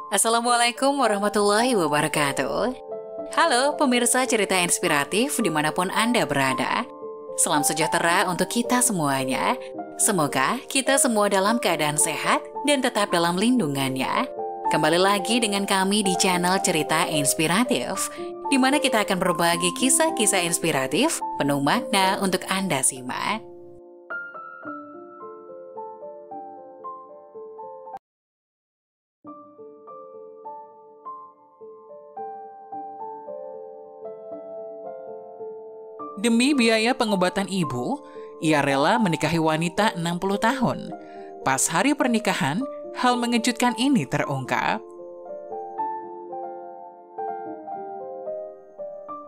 Assalamualaikum warahmatullahi wabarakatuh. Halo pemirsa cerita inspiratif dimanapun Anda berada. Salam sejahtera untuk kita semuanya. Semoga kita semua dalam keadaan sehat dan tetap dalam lindungannya. Kembali lagi dengan kami di channel Cerita Inspiratif, di mana kita akan berbagi kisah-kisah inspiratif penuh makna untuk Anda simak. Demi biaya pengobatan ibu, ia rela menikahi wanita 60 tahun. Pas hari pernikahan, hal mengejutkan ini terungkap.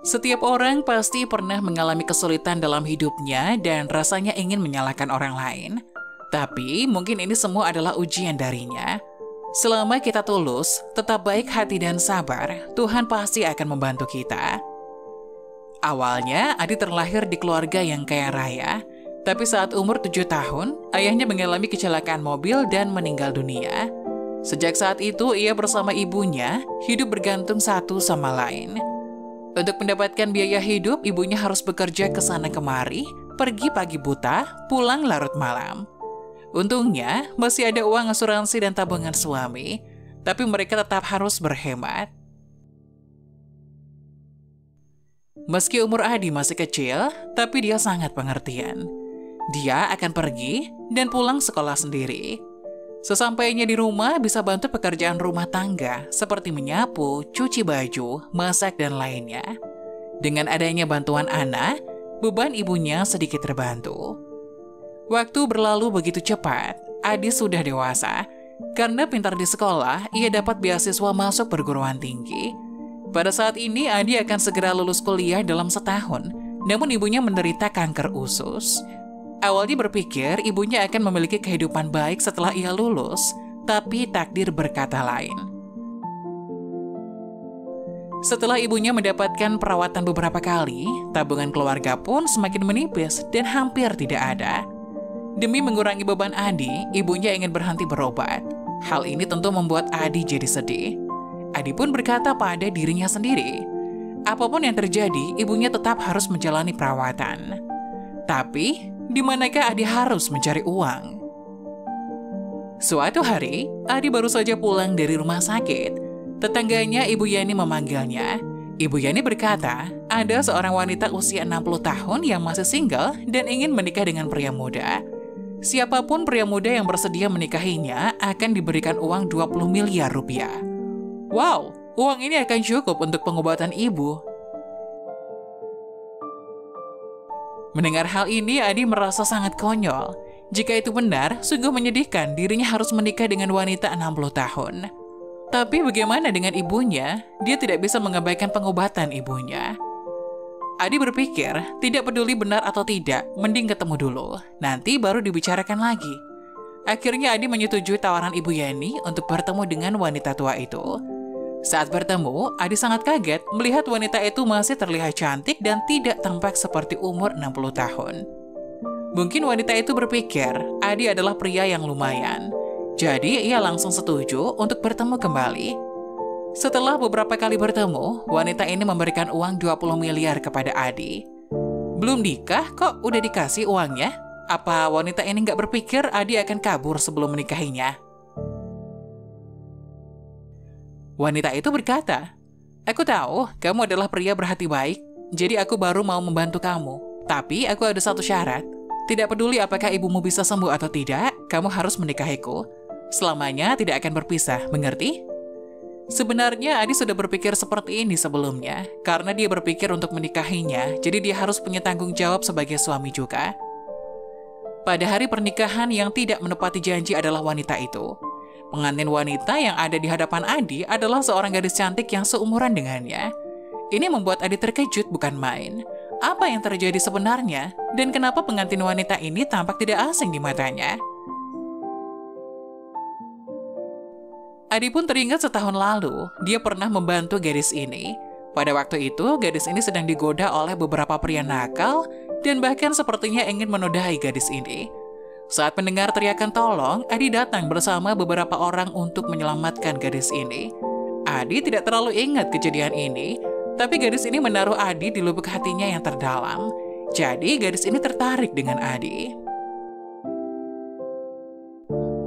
Setiap orang pasti pernah mengalami kesulitan dalam hidupnya dan rasanya ingin menyalahkan orang lain. Tapi mungkin ini semua adalah ujian darinya. Selama kita tulus, tetap baik hati dan sabar, Tuhan pasti akan membantu kita. Awalnya, Adi terlahir di keluarga yang kaya raya, tapi saat umur 7 tahun, ayahnya mengalami kecelakaan mobil dan meninggal dunia. Sejak saat itu, ia bersama ibunya hidup bergantung satu sama lain. Untuk mendapatkan biaya hidup, ibunya harus bekerja ke sana kemari, pergi pagi buta, pulang larut malam. Untungnya, masih ada uang asuransi dan tabungan suami, tapi mereka tetap harus berhemat. Meski umur Adi masih kecil, tapi dia sangat pengertian. Dia akan pergi dan pulang sekolah sendiri. Sesampainya di rumah bisa bantu pekerjaan rumah tangga seperti menyapu, cuci baju, masak, dan lainnya. Dengan adanya bantuan Ana, beban ibunya sedikit terbantu. Waktu berlalu begitu cepat, Adi sudah dewasa. Karena pintar di sekolah, ia dapat beasiswa masuk perguruan tinggi. Pada saat ini, Adi akan segera lulus kuliah dalam setahun, namun ibunya menderita kanker usus. Awalnya berpikir ibunya akan memiliki kehidupan baik setelah ia lulus, tapi takdir berkata lain. Setelah ibunya mendapatkan perawatan beberapa kali, tabungan keluarga pun semakin menipis dan hampir tidak ada. Demi mengurangi beban Adi, ibunya ingin berhenti berobat. Hal ini tentu membuat Adi jadi sedih. Adi pun berkata pada dirinya sendiri, apapun yang terjadi, ibunya tetap harus menjalani perawatan. Tapi, di manakah Adi harus mencari uang? Suatu hari, Adi baru saja pulang dari rumah sakit. Tetangganya Ibu Yani memanggilnya. Ibu Yani berkata, ada seorang wanita usia 60 tahun yang masih single dan ingin menikah dengan pria muda. Siapapun pria muda yang bersedia menikahinya akan diberikan uang 20 miliar rupiah. Wow, uang ini akan cukup untuk pengobatan ibu. Mendengar hal ini, Adi merasa sangat konyol. Jika itu benar, sungguh menyedihkan dirinya harus menikah dengan wanita 60 tahun. Tapi bagaimana dengan ibunya? Dia tidak bisa mengabaikan pengobatan ibunya. Adi berpikir, tidak peduli benar atau tidak, mending ketemu dulu. Nanti baru dibicarakan lagi. Akhirnya Adi menyetujui tawaran Ibu Yani untuk bertemu dengan wanita tua itu. Saat bertemu, Adi sangat kaget melihat wanita itu masih terlihat cantik dan tidak tampak seperti umur 60 tahun. Mungkin wanita itu berpikir Adi adalah pria yang lumayan. Jadi ia langsung setuju untuk bertemu kembali. Setelah beberapa kali bertemu, wanita ini memberikan uang 20 miliar kepada Adi. Belum nikah kok udah dikasih uangnya? Apa wanita ini nggak berpikir Adi akan kabur sebelum menikahinya? Wanita itu berkata, aku tahu kamu adalah pria berhati baik, jadi aku baru mau membantu kamu. Tapi aku ada satu syarat. Tidak peduli apakah ibumu bisa sembuh atau tidak, kamu harus menikahiku. Selamanya tidak akan berpisah, mengerti? Sebenarnya Adi sudah berpikir seperti ini sebelumnya, karena dia berpikir untuk menikahinya, jadi dia harus punya tanggung jawab sebagai suami juga. Pada hari pernikahan yang tidak menepati janji adalah wanita itu. Pengantin wanita yang ada di hadapan Adi adalah seorang gadis cantik yang seumuran dengannya. Ini membuat Adi terkejut bukan main. Apa yang terjadi sebenarnya? Dan kenapa pengantin wanita ini tampak tidak asing di matanya? Adi pun teringat setahun lalu, dia pernah membantu gadis ini. Pada waktu itu, gadis ini sedang digoda oleh beberapa pria nakal dan bahkan sepertinya ingin menodai gadis ini. Saat mendengar teriakan tolong, Adi datang bersama beberapa orang untuk menyelamatkan gadis ini. Adi tidak terlalu ingat kejadian ini, tapi gadis ini menaruh Adi di lubuk hatinya yang terdalam. Jadi gadis ini tertarik dengan Adi.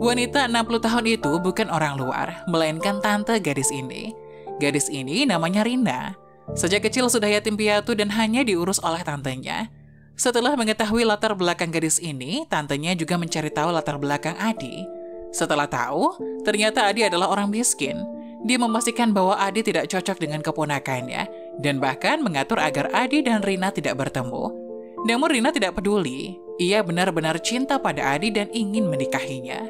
Wanita 60 tahun itu bukan orang luar, melainkan tante gadis ini. Gadis ini namanya Rina. Sejak kecil sudah yatim piatu dan hanya diurus oleh tantenya. Setelah mengetahui latar belakang gadis ini, tantenya juga mencari tahu latar belakang Adi. Setelah tahu, ternyata Adi adalah orang miskin. Dia memastikan bahwa Adi tidak cocok dengan keponakannya, dan bahkan mengatur agar Adi dan Rina tidak bertemu. Namun Rina tidak peduli. Ia benar-benar cinta pada Adi dan ingin menikahinya.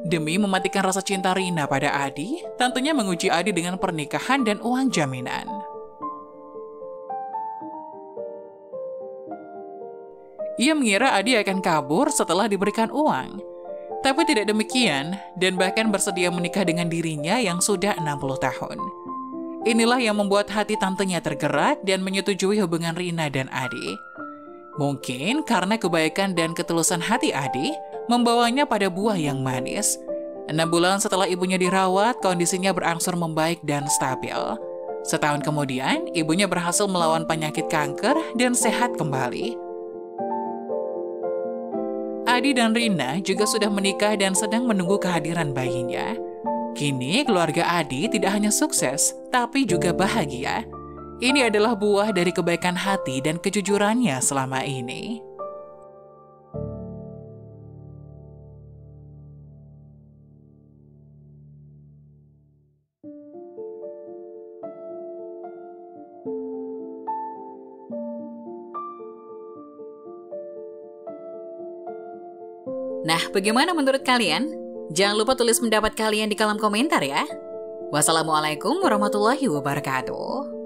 Demi mematikan rasa cinta Rina pada Adi, tantenya menguji Adi dengan pernikahan dan uang jaminan. Ia mengira Adi akan kabur setelah diberikan uang. Tapi tidak demikian, dan bahkan bersedia menikah dengan dirinya yang sudah 60 tahun. Inilah yang membuat hati tantenya tergerak dan menyetujui hubungan Rina dan Adi. Mungkin karena kebaikan dan ketulusan hati Adi, membawanya pada buah yang manis. 6 bulan setelah ibunya dirawat, kondisinya berangsur membaik dan stabil. Setahun kemudian, ibunya berhasil melawan penyakit kanker dan sehat kembali. Adi dan Rina juga sudah menikah dan sedang menunggu kehadiran bayinya. Kini, keluarga Adi tidak hanya sukses, tapi juga bahagia. Ini adalah buah dari kebaikan hati dan kejujurannya selama ini. Nah, bagaimana menurut kalian? Jangan lupa tulis pendapat kalian di kolom komentar ya. Wassalamualaikum warahmatullahi wabarakatuh.